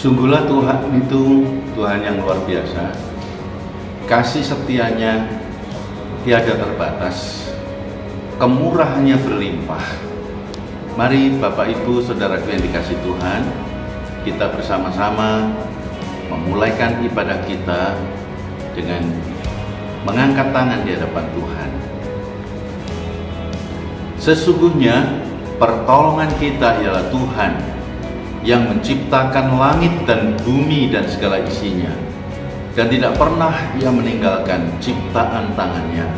Sungguhlah Tuhan itu Tuhan yang luar biasa. Kasih setianya tiada terbatas, kemurahannya berlimpah. Mari Bapak Ibu Saudaraku yang dikasih Tuhan, kita bersama-sama memulaikan ibadah kita dengan mengangkat tangan di hadapan Tuhan. Sesungguhnya pertolongan kita ialah Tuhan yang menciptakan langit dan bumi dan segala isinya, dan tidak pernah Ia meninggalkan ciptaan tangannya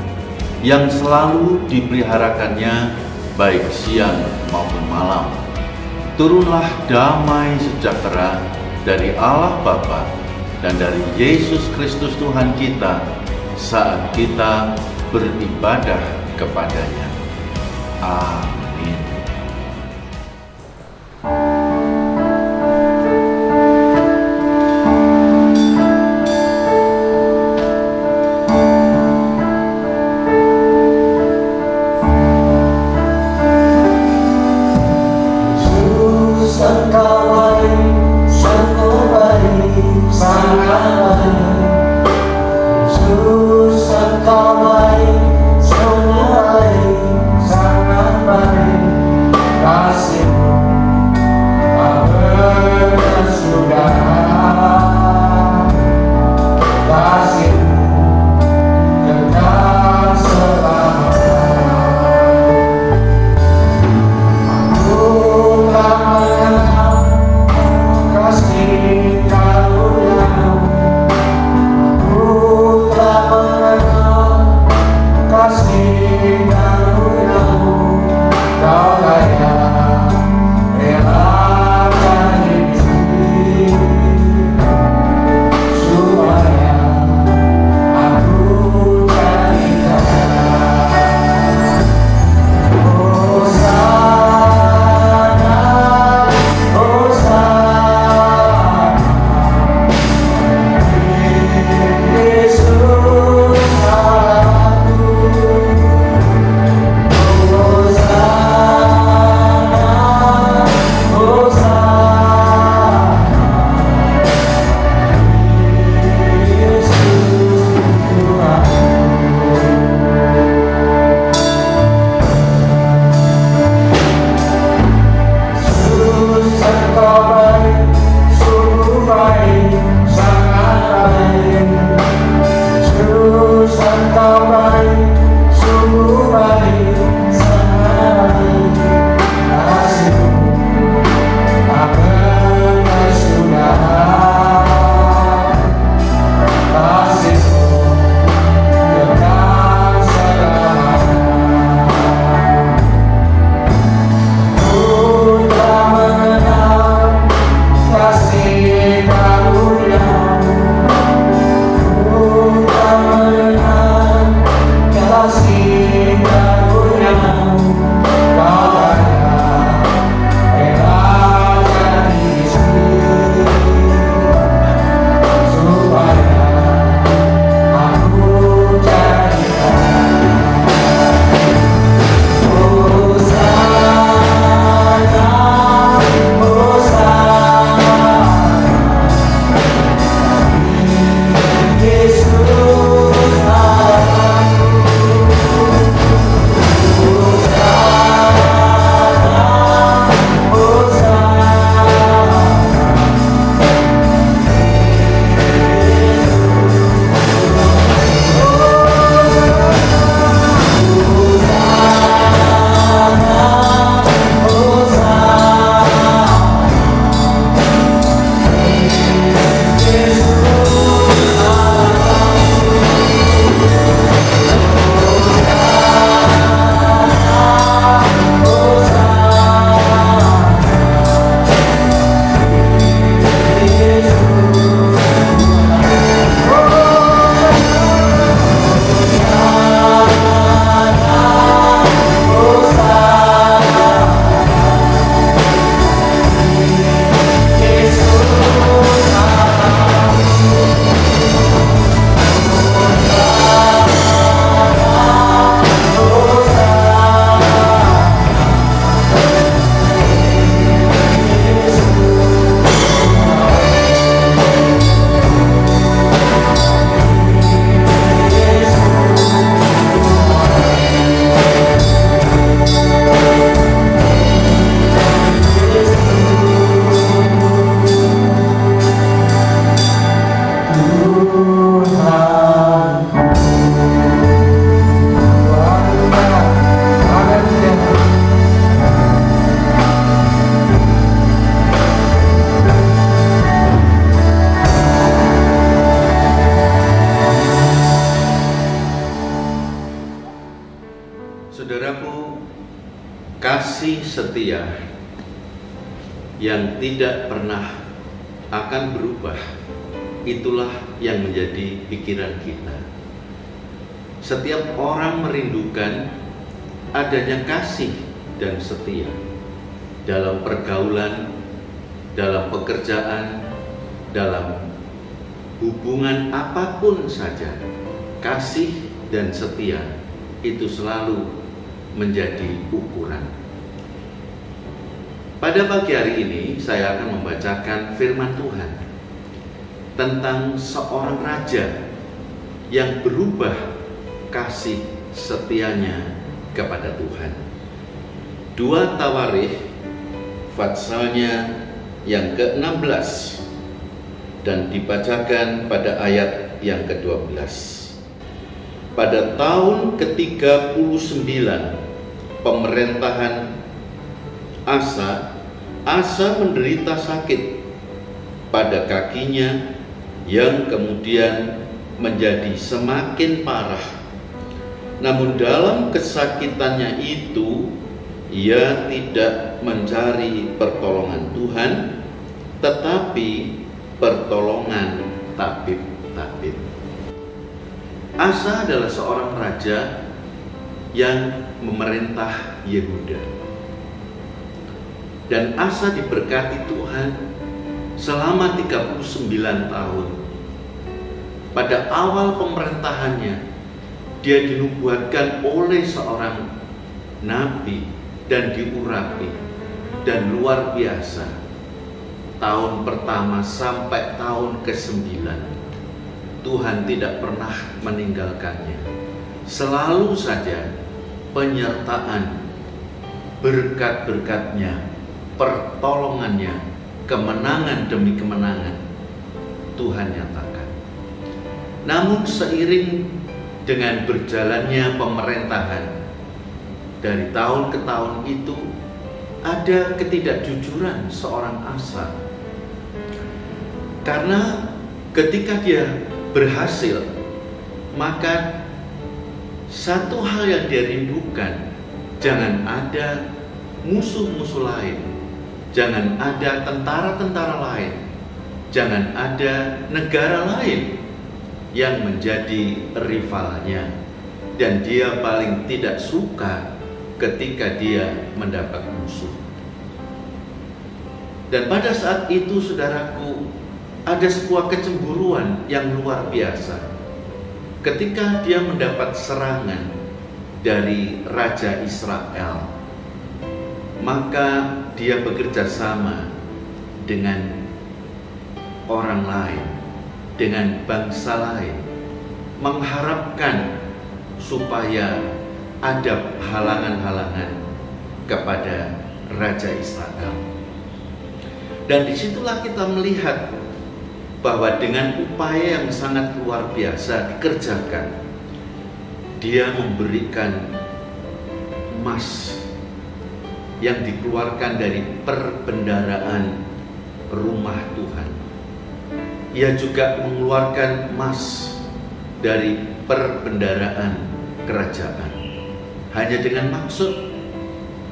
yang selalu dipeliharakannya baik siang maupun malam. Turunlah damai sejahtera dari Allah Bapa dan dari Yesus Kristus Tuhan kita saat kita beribadah kepadanya. Amin. setia yang tidak pernah akan berubah, itulah yang menjadi pikiran kita. Setiap orang merindukan adanya kasih dan setia dalam pergaulan, dalam pekerjaan, dalam hubungan apapun saja. Kasih dan setia itu selalu menjadi ukuran. Pada pagi hari ini saya akan membacakan firman Tuhan tentang seorang raja yang berubah kasih setianya kepada Tuhan. 2 Tawarikh pasalnya yang ke-16 dan dibacakan pada ayat yang ke-12. Pada tahun ke-39 pemerintahan Asa menderita sakit pada kakinya yang kemudian menjadi semakin parah. Namun dalam kesakitannya itu ia tidak mencari pertolongan Tuhan, tetapi pertolongan tabib-tabib. Asa adalah seorang raja yang memerintah Yehuda. Dan Asa diberkati Tuhan selama 39 tahun. Pada awal pemerintahannya, dia dinubuatkan oleh seorang nabi dan diurapi, dan luar biasa. Tahun pertama sampai tahun ke-9, Tuhan tidak pernah meninggalkannya. Selalu saja penyertaan, berkat-berkatnya, pertolongannya, kemenangan demi kemenangan Tuhan nyatakan. Namun seiring dengan berjalannya pemerintahan dari tahun ke tahun itu, ada ketidakjujuran seorang Asa. Karena ketika dia berhasil, maka satu hal yang dia rindukan, jangan ada musuh-musuh lain, jangan ada tentara-tentara lain, jangan ada negara lain yang menjadi rivalnya. Dan dia paling tidak suka ketika dia mendapat musuh. Dan pada saat itu, saudaraku, ada sebuah kecemburuan yang luar biasa. Ketika dia mendapat serangan dari Raja Israel, maka dia bekerja sama dengan orang lain, dengan bangsa lain, mengharapkan supaya ada halangan-halangan kepada Raja Israel. Dan disitulah kita melihat bahwa dengan upaya yang sangat luar biasa dikerjakan, dia memberikan emas yang dikeluarkan dari perbendaharaan rumah Tuhan. Ia juga mengeluarkan emas dari perbendaharaan kerajaan, hanya dengan maksud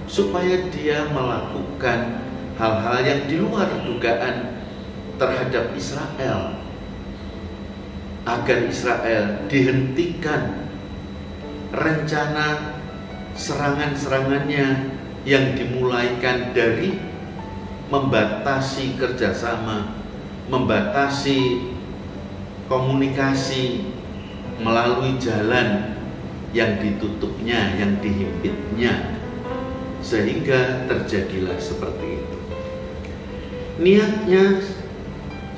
supaya dia melakukan hal-hal yang di luar dugaan terhadap Israel, agar Israel dihentikan rencana serangan-serangannya yang dimulaikan dari membatasi kerjasama, membatasi komunikasi melalui jalan yang ditutupnya, yang dihimpitnya, sehingga terjadilah seperti itu. Niatnya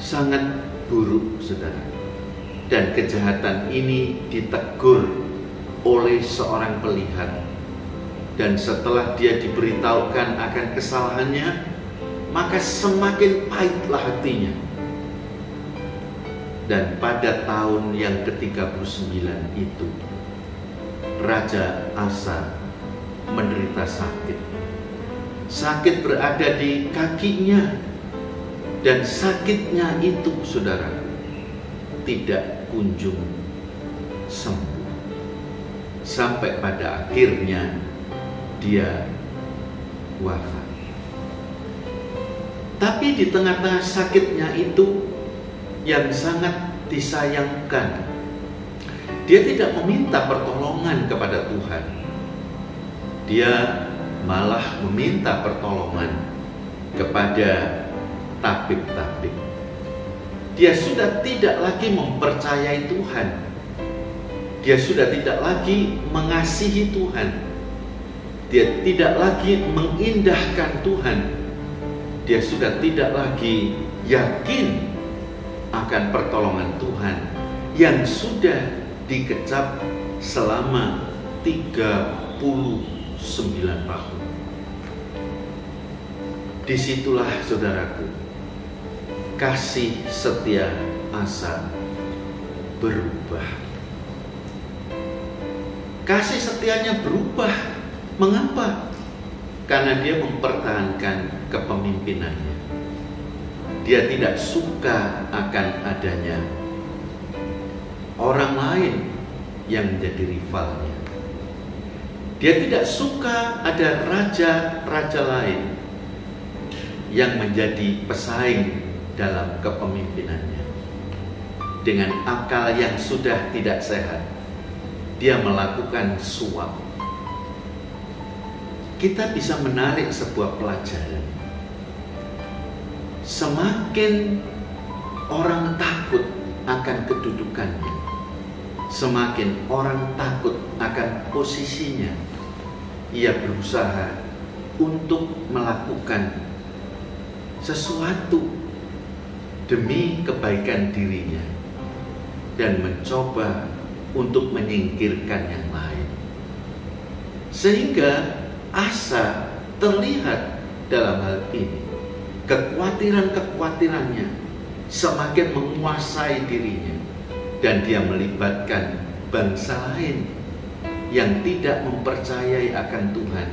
sangat buruk, saudara, dan kejahatan ini ditegur oleh seorang pelihat. Dan setelah dia diberitahukan akan kesalahannya, maka semakin pahitlah hatinya. Dan pada tahun yang ke-39 itu, Raja Asa menderita sakit. Sakit berada di kakinya, dan sakitnya itu, saudara, tidak kunjung sembuh. Sampai pada akhirnya dia wafat. Tapi di tengah-tengah sakitnya itu yang sangat disayangkan, dia tidak meminta pertolongan kepada Tuhan. Dia malah meminta pertolongan kepada tabib-tabib. Dia sudah tidak lagi mempercayai Tuhan. Dia sudah tidak lagi mengasihi Tuhan. Dia tidak lagi mengindahkan Tuhan. Dia sudah tidak lagi yakin akan pertolongan Tuhan yang sudah dikecap selama 39 tahun. Disitulah saudaraku, kasih setia Asa berubah. Kasih setianya berubah. Mengapa? Karena dia mempertahankan kepemimpinannya. Dia tidak suka akan adanya orang lain yang menjadi rivalnya. Dia tidak suka ada raja-raja lain yang menjadi pesaing dalam kepemimpinannya. Dengan akal yang sudah tidak sehat, dia melakukan suap. Kita bisa menarik sebuah pelajaran. Semakin orang takut akan kedudukannya, semakin orang takut akan posisinya, ia berusaha untuk melakukan sesuatu demi kebaikan dirinya dan mencoba untuk menyingkirkan yang lain. Sehingga Asa terlihat dalam hal ini, kekhawatiran-kekhawatirannya semakin menguasai dirinya, dan dia melibatkan bangsa lain yang tidak mempercayai akan Tuhan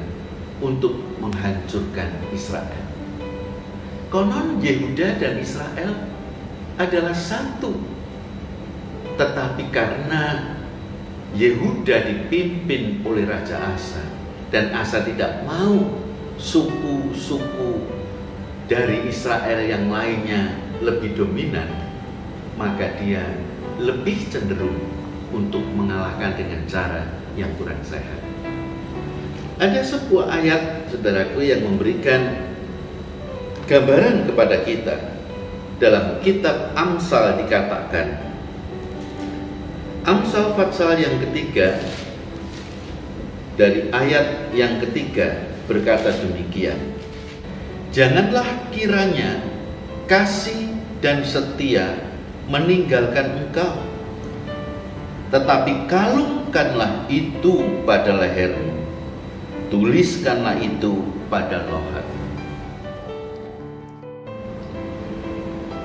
untuk menghancurkan Israel. Konon Yehuda dan Israel adalah satu, tetapi karena Yehuda dipimpin oleh Raja Asa, dan Asa tidak mau suku-suku dari Israel yang lainnya lebih dominan, maka dia lebih cenderung untuk mengalahkan dengan cara yang kurang sehat. Ada sebuah ayat, saudaraku, yang memberikan gambaran kepada kita. Dalam kitab Amsal dikatakan, Amsal pasal yang ketiga, dari ayat yang ketiga berkata demikian: janganlah kiranya kasih dan setia meninggalkan engkau, tetapi kalungkanlah itu pada lehermu, tuliskanlah itu pada lohat.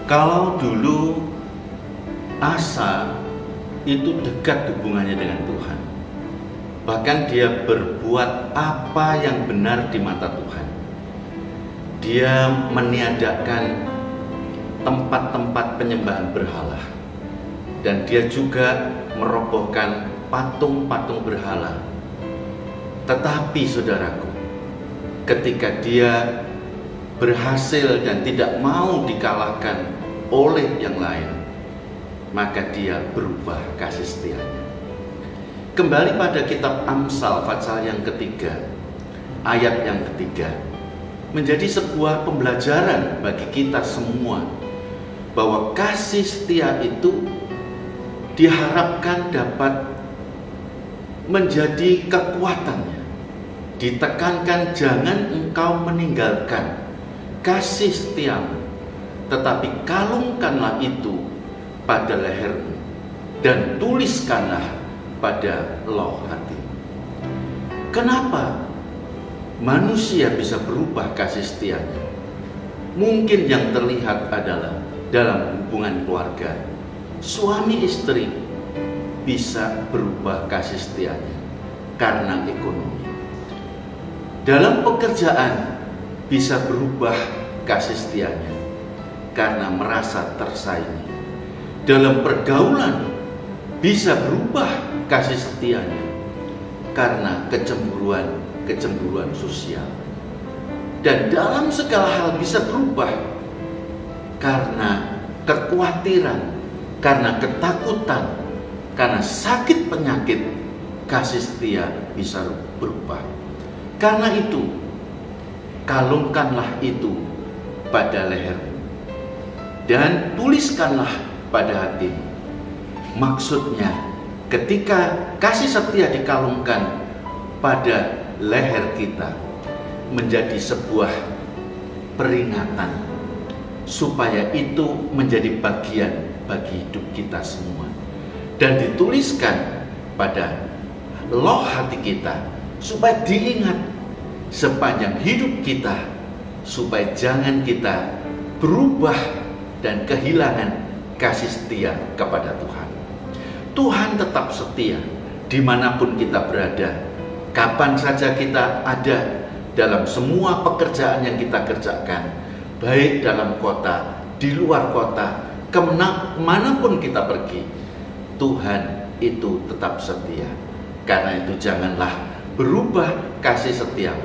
Kalau dulu Asa itu dekat hubungannya dengan Tuhan, bahkan dia berbuat apa yang benar di mata Tuhan. Dia meniadakan tempat-tempat penyembahan berhala, dan dia juga merobohkan patung-patung berhala. Tetapi saudaraku, ketika dia berhasil dan tidak mau dikalahkan oleh yang lain, maka dia berubah kasih setianya. Kembali pada kitab Amsal pasal yang ketiga, ayat yang ketiga, menjadi sebuah pembelajaran bagi kita semua bahwa kasih setia itu diharapkan dapat menjadi kekuatannya. Ditekankan, jangan engkau meninggalkan kasih setiamu, tetapi kalungkanlah itu pada lehermu dan tuliskanlah pada loh hati. Kenapa manusia bisa berubah kasih setianya? Mungkin yang terlihat adalah dalam hubungan keluarga, suami istri bisa berubah kasih setianya karena ekonomi. Dalam pekerjaan bisa berubah kasih setianya karena merasa tersaingi. Dalam pergaulan bisa berubah kasih setianya karena kecemburuan sosial. Dan dalam segala hal bisa berubah karena kekhawatiran, karena ketakutan, karena sakit penyakit, kasih setia bisa berubah. Karena itu, kalungkanlah itu pada lehermu dan tuliskanlah pada hatimu. Maksudnya, ketika kasih setia dikalungkan pada leher kita, menjadi sebuah peringatan supaya itu menjadi bagian bagi hidup kita semua, dan dituliskan pada loh hati kita supaya diingat sepanjang hidup kita, supaya jangan kita berubah dan kehilangan kasih setia kepada Tuhan. Tuhan tetap setia dimanapun kita berada, kapan saja kita ada, dalam semua pekerjaan yang kita kerjakan, baik dalam kota, di luar kota, kemanapun kita pergi, Tuhan itu tetap setia. Karena itu janganlah berubah kasih setiamu.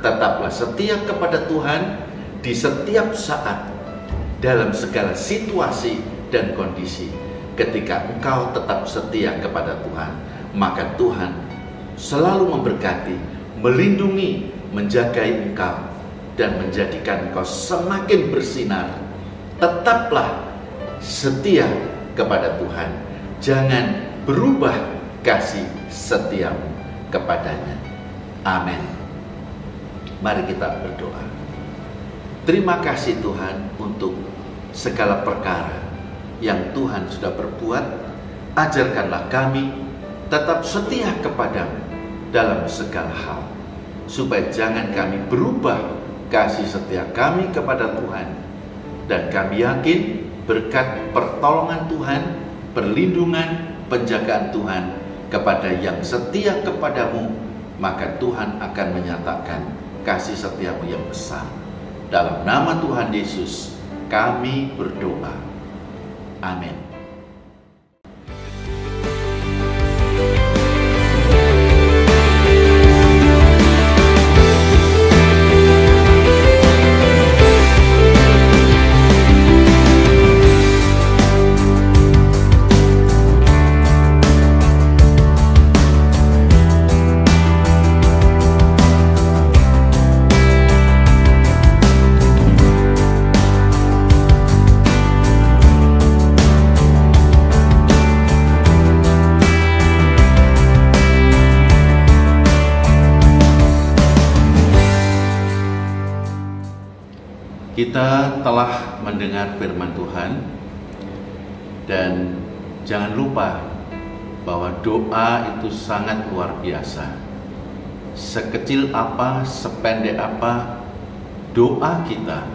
Tetaplah setia kepada Tuhan di setiap saat, dalam segala situasi dan kondisi. Ketika engkau tetap setia kepada Tuhan, maka Tuhan selalu memberkati, melindungi, menjagai engkau, dan menjadikan engkau semakin bersinar. Tetaplah setia kepada Tuhan. Jangan berubah kasih setiamu kepadanya. Amin. Mari kita berdoa. Terima kasih Tuhan untuk segala perkara yang Tuhan sudah berbuat. Ajarkanlah kami tetap setia kepadamu dalam segala hal, supaya jangan kami berubah kasih setia kami kepada Tuhan. Dan kami yakin berkat pertolongan Tuhan, perlindungan, penjagaan Tuhan kepada yang setia kepadamu, maka Tuhan akan menyatakan kasih setiamu yang besar. Dalam nama Tuhan Yesus kami berdoa. Amin. Kita telah mendengar firman Tuhan, dan jangan lupa bahwa doa itu sangat luar biasa. Sekecil apa, sependek apa doa kita,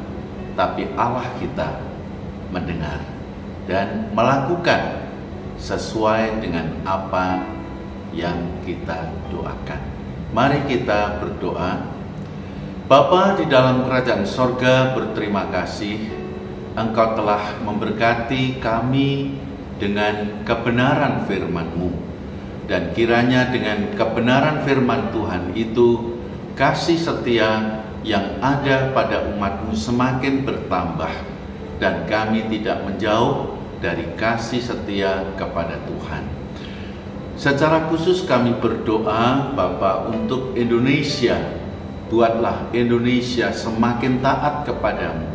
tapi Allah kita mendengar dan melakukan sesuai dengan apa yang kita doakan. Mari kita berdoa. Bapa di dalam kerajaan sorga, berterima kasih Engkau telah memberkati kami dengan kebenaran firman-Mu. Dan kiranya dengan kebenaran firman Tuhan itu, kasih setia yang ada pada umat-Mu semakin bertambah, dan kami tidak menjauh dari kasih setia kepada Tuhan. Secara khusus kami berdoa Bapa untuk Indonesia. Buatlah Indonesia semakin taat kepadamu,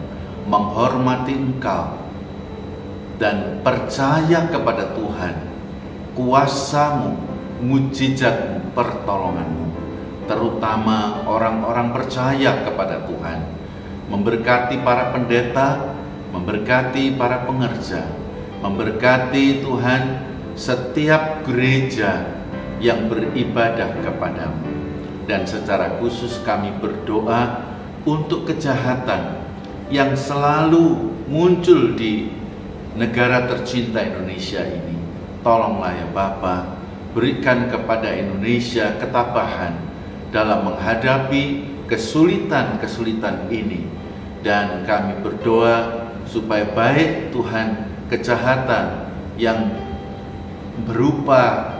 menghormati Engkau, dan percaya kepada Tuhan, kuasa-Mu, mujizat-Mu, pertolongan-Mu. Terutama orang-orang percaya kepada Tuhan, memberkati para pendeta, memberkati para pengerja, memberkati Tuhan setiap gereja yang beribadah kepadamu. Dan secara khusus kami berdoa untuk kejahatan yang selalu muncul di negara tercinta Indonesia ini. Tolonglah ya Bapa, berikan kepada Indonesia ketabahan dalam menghadapi kesulitan-kesulitan ini. Dan kami berdoa supaya baik Tuhan kejahatan yang berupa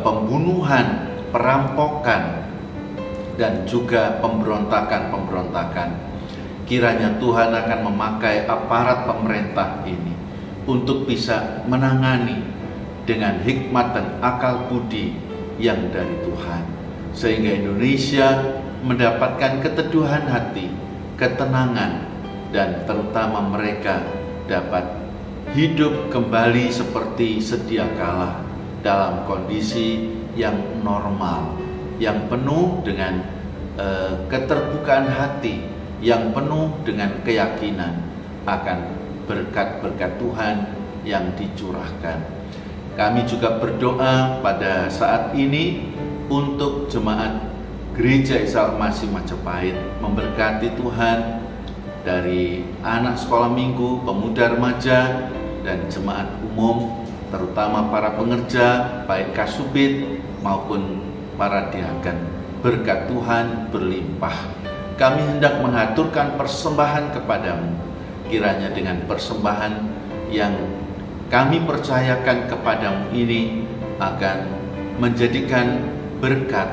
pembunuhan, perampokan, dan juga pemberontakan-pemberontakan kiranya Tuhan akan memakai aparat pemerintah ini untuk bisa menangani dengan hikmat dan akal budi yang dari Tuhan, sehingga Indonesia mendapatkan keteduhan hati, ketenangan, dan terutama mereka dapat hidup kembali seperti sedia kala dalam kondisi yang normal, yang penuh dengan keterbukaan hati, yang penuh dengan keyakinan akan berkat-berkat Tuhan yang dicurahkan. Kami juga berdoa pada saat ini untuk jemaat Gereja Isa Al-Masih Majapahit, memberkati Tuhan dari anak sekolah minggu, pemuda remaja, dan jemaat umum, terutama para pengerja, baik kasubit maupun para diaken. Berkat Tuhan berlimpah. Kami hendak mengaturkan persembahan kepadamu, kiranya dengan persembahan yang kami percayakan kepadamu ini akan menjadikan berkat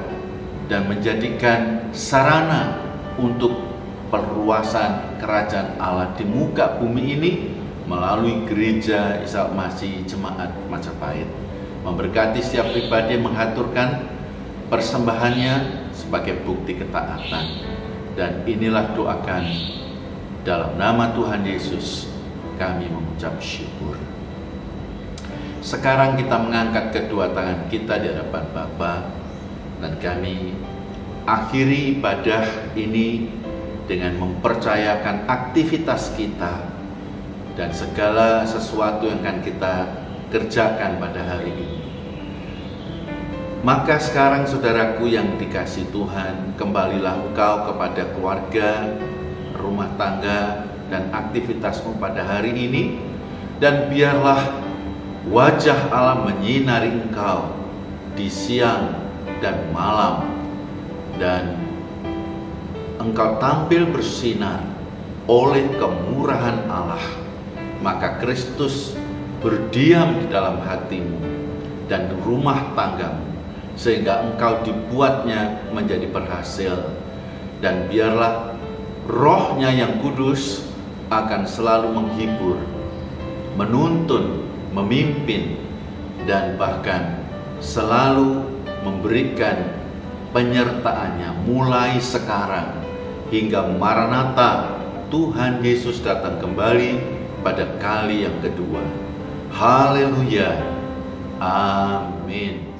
dan menjadikan sarana untuk perluasan kerajaan Allah di muka bumi ini melalui Gereja Isa Al-Masih Jemaat Majapahit. Memberkati setiap pribadi yang mengaturkan persembahannya sebagai bukti ketaatan. Dan inilah doa kami, dalam nama Tuhan Yesus kami mengucap syukur. Sekarang kita mengangkat kedua tangan kita di hadapan Bapa, dan kami akhiri ibadah ini dengan mempercayakan aktivitas kita dan segala sesuatu yang akan kita kerjakan pada hari ini. Maka sekarang saudaraku yang dikasihi Tuhan, kembalilah engkau kepada keluarga, rumah tangga, dan aktivitasmu pada hari ini, dan biarlah wajah Allah menyinari engkau di siang dan malam, dan engkau tampil bersinar oleh kemurahan Allah. Maka Kristus berdiam di dalam hatimu dan di rumah tanggamu, sehingga engkau dibuatnya menjadi berhasil. Dan biarlah Roh-Nya yang kudus akan selalu menghibur, menuntun, memimpin, dan bahkan selalu memberikan penyertaannya mulai sekarang hingga Maranatha, Tuhan Yesus datang kembali pada kali yang kedua. Haleluya. Amin.